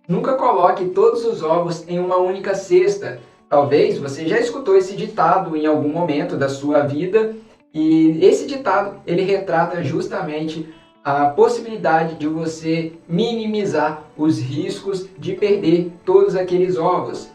Nunca coloque todos os ovos em uma única cesta. Talvez você já escutou esse ditado em algum momento da sua vida, e esse ditado ele retrata justamente a possibilidade de você minimizar os riscos de perder todos aqueles ovos.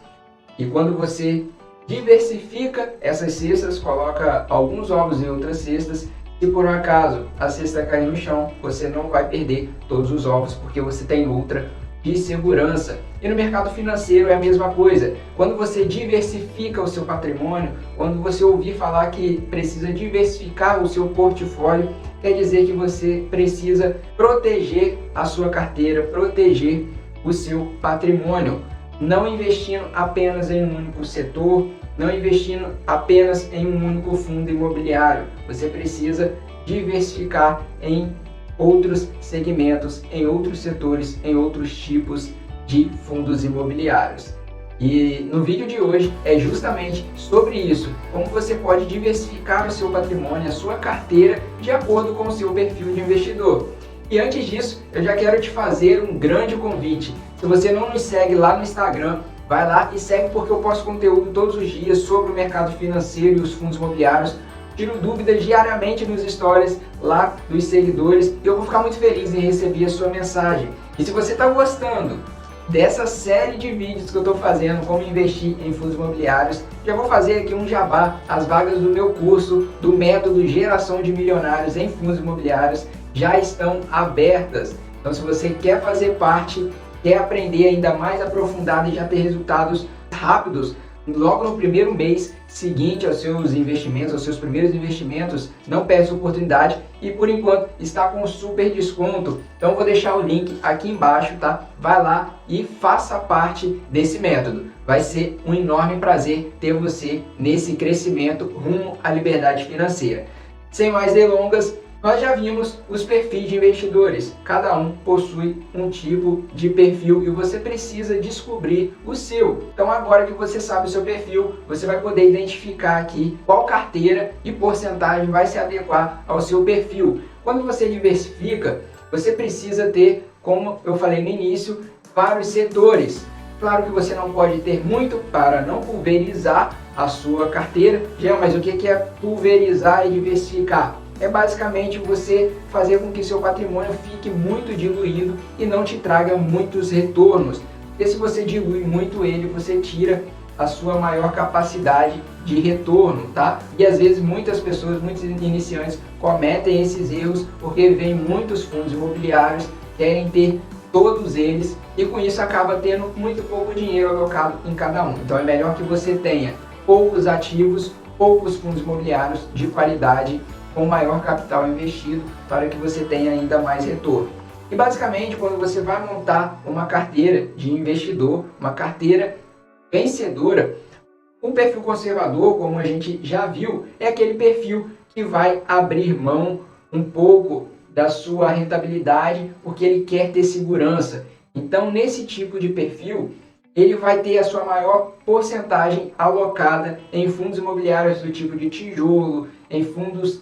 E quando você diversifica essas cestas, coloca alguns ovos em outras cestas, se por um acaso a cesta cair no chão, você não vai perder todos os ovos porque você tem outra de segurança. E no mercado financeiro é a mesma coisa. Quando você diversifica o seu patrimônio, quando você ouvir falar que precisa diversificar o seu portfólio, quer dizer que você precisa proteger a sua carteira, proteger o seu patrimônio, não investindo apenas em um único setor, não investindo apenas em um único fundo imobiliário. Você precisa diversificar em outros segmentos, em outros setores, em outros tipos de fundos imobiliários. E no vídeo de hoje é justamente sobre isso, como você pode diversificar o seu patrimônio, a sua carteira, de acordo com o seu perfil de investidor. E antes disso, eu já quero te fazer um grande convite. Se você não nos segue lá no Instagram, vai lá e segue, porque eu posto conteúdo todos os dias sobre o mercado financeiro e os fundos imobiliários. Tiro dúvidas diariamente nos stories lá dos seguidores e eu vou ficar muito feliz em receber a sua mensagem. E se você está gostando dessa série de vídeos que eu estou fazendo, como investir em fundos imobiliários, já vou fazer aqui um jabá. As vagas do meu curso do método Geração de Milionários em Fundos Imobiliários já estão abertas. Então, se você quer fazer parte, quer aprender ainda mais aprofundado e já ter resultados rápidos logo no primeiro mês seguinte aos seus investimentos, aos seus primeiros investimentos, não perde essa oportunidade e por enquanto está com super desconto. Então vou deixar o link aqui embaixo, tá? Vai lá e faça parte desse método. Vai ser um enorme prazer ter você nesse crescimento rumo à liberdade financeira. Sem mais delongas, nós já vimos os perfis de investidores. Cada um possui um tipo de perfil e você precisa descobrir o seu. Então agora que você sabe o seu perfil, você vai poder identificar aqui qual carteira e porcentagem vai se adequar ao seu perfil. Quando você diversifica, você precisa ter, como eu falei no início, vários setores. Claro que você não pode ter muito para não pulverizar a sua carteira. Mas o que é pulverizar e diversificar? É basicamente você fazer com que seu patrimônio fique muito diluído e não te traga muitos retornos. Porque se você dilui muito ele, você tira a sua maior capacidade de retorno, tá? E às vezes muitas pessoas, muitos iniciantes cometem esses erros porque vêm muitos fundos imobiliários, querem ter todos eles e com isso acaba tendo muito pouco dinheiro alocado em cada um. Então é melhor que você tenha poucos ativos, poucos fundos imobiliários de qualidade, com maior capital investido, para que você tenha ainda mais retorno. E basicamente, quando você vai montar uma carteira de investidor, uma carteira vencedora, um perfil conservador, como a gente já viu, é aquele perfil que vai abrir mão um pouco da sua rentabilidade, porque ele quer ter segurança. Então, nesse tipo de perfil, ele vai ter a sua maior porcentagem alocada em fundos imobiliários do tipo de tijolo, em fundos,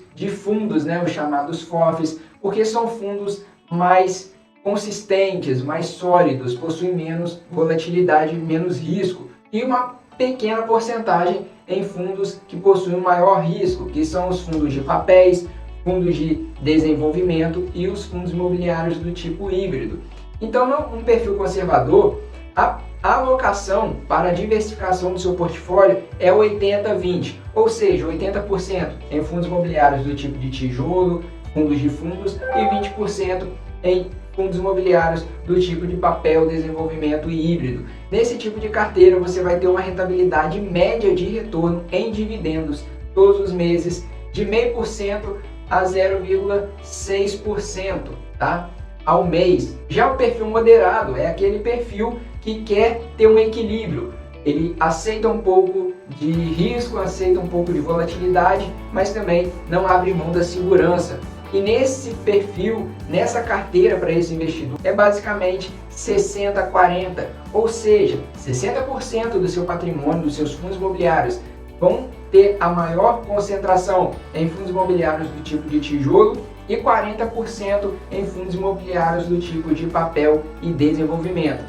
né, os chamados FOFs, porque são fundos mais consistentes, mais sólidos, possuem menos volatilidade, menos risco, e uma pequena porcentagem em fundos que possuem maior risco, que são os fundos de papéis, fundos de desenvolvimento e os fundos imobiliários do tipo híbrido. Então, um perfil conservador, a alocação para a diversificação do seu portfólio é 80-20, ou seja, 80% em fundos imobiliários do tipo de tijolo, fundos de fundos, e 20% em fundos imobiliários do tipo de papel, desenvolvimento e híbrido. Nesse tipo de carteira você vai ter uma rentabilidade média de retorno em dividendos todos os meses de 0,5% a 0,6%, tá? Ao mês. Já o perfil moderado é aquele perfil que quer ter um equilíbrio. Ele aceita um pouco de risco, aceita um pouco de volatilidade, mas também não abre mão da segurança. E nesse perfil, nessa carteira para esse investidor, é basicamente 60-40, ou seja, 60% do seu patrimônio, dos seus fundos imobiliários, vão ter a maior concentração em fundos imobiliários do tipo de tijolo e 40% em fundos imobiliários do tipo de papel e desenvolvimento.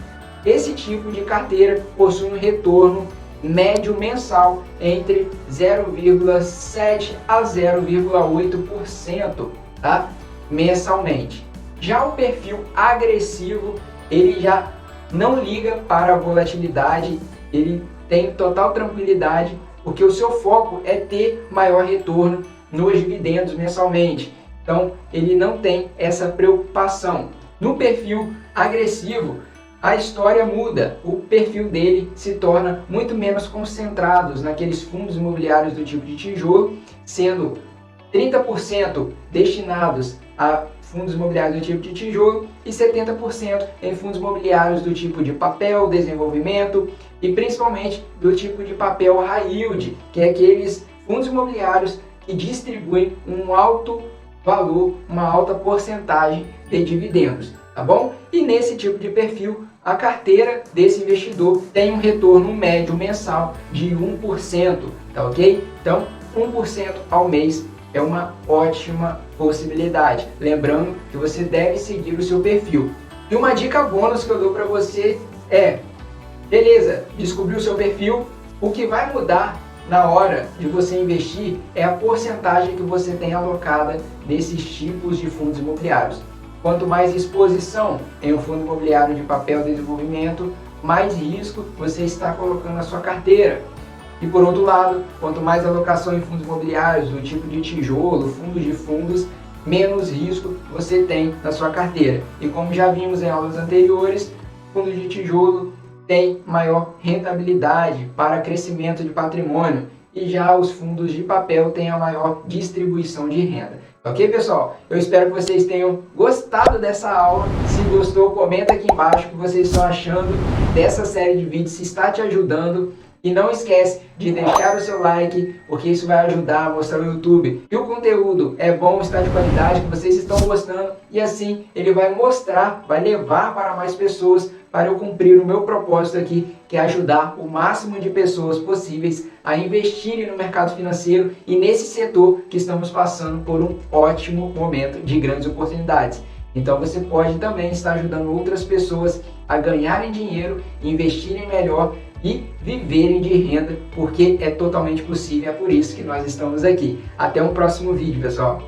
esse tipo de carteira possui um retorno médio mensal entre 0,7 a 0,8%, tá? Mensalmente. Já o perfil agressivo, ele já não liga para a volatilidade, ele tem total tranquilidade, porque o seu foco é ter maior retorno nos dividendos mensalmente. Então, ele não tem essa preocupação. No perfil agressivo, a história muda, o perfil dele se torna muito menos concentrado naqueles fundos imobiliários do tipo de tijolo, sendo 30% destinados a fundos imobiliários do tipo de tijolo e 70% em fundos imobiliários do tipo de papel, desenvolvimento e principalmente do tipo de papel high yield, que é aqueles fundos imobiliários que distribuem um alto valor, uma alta porcentagem de dividendos, tá bom? E nesse tipo de perfil, a carteira desse investidor tem um retorno médio mensal de 1%, tá ok? Então, 1% ao mês é uma ótima possibilidade. Lembrando que você deve seguir o seu perfil. E uma dica bônus que eu dou para você é, beleza, descobriu o seu perfil, o que vai mudar na hora de você investir é a porcentagem que você tem alocada nesses tipos de fundos imobiliários. Quanto mais exposição em um fundo imobiliário de papel de desenvolvimento, mais risco você está colocando na sua carteira. E por outro lado, quanto mais alocação em fundos imobiliários do tipo de tijolo, fundos de fundos, menos risco você tem na sua carteira. E como já vimos em aulas anteriores, fundos de tijolo têm maior rentabilidade para crescimento de patrimônio e já os fundos de papel têm a maior distribuição de renda. Ok, pessoal? Eu espero que vocês tenham gostado dessa aula. Se gostou, comenta aqui embaixo o que vocês estão achando dessa série de vídeos, se está te ajudando. E não esquece de deixar o seu like, porque isso vai ajudar a mostrar no YouTube que o conteúdo é bom, está de qualidade, que vocês estão gostando. E assim ele vai mostrar, vai levar para mais pessoas para eu cumprir o meu propósito aqui, que é ajudar o máximo de pessoas possíveis a investirem no mercado financeiro e nesse setor que estamos passando por um ótimo momento de grandes oportunidades. Então você pode também estar ajudando outras pessoas a ganharem dinheiro, investirem melhor e viverem de renda, porque é totalmente possível, é por isso que nós estamos aqui. Até um próximo vídeo, pessoal!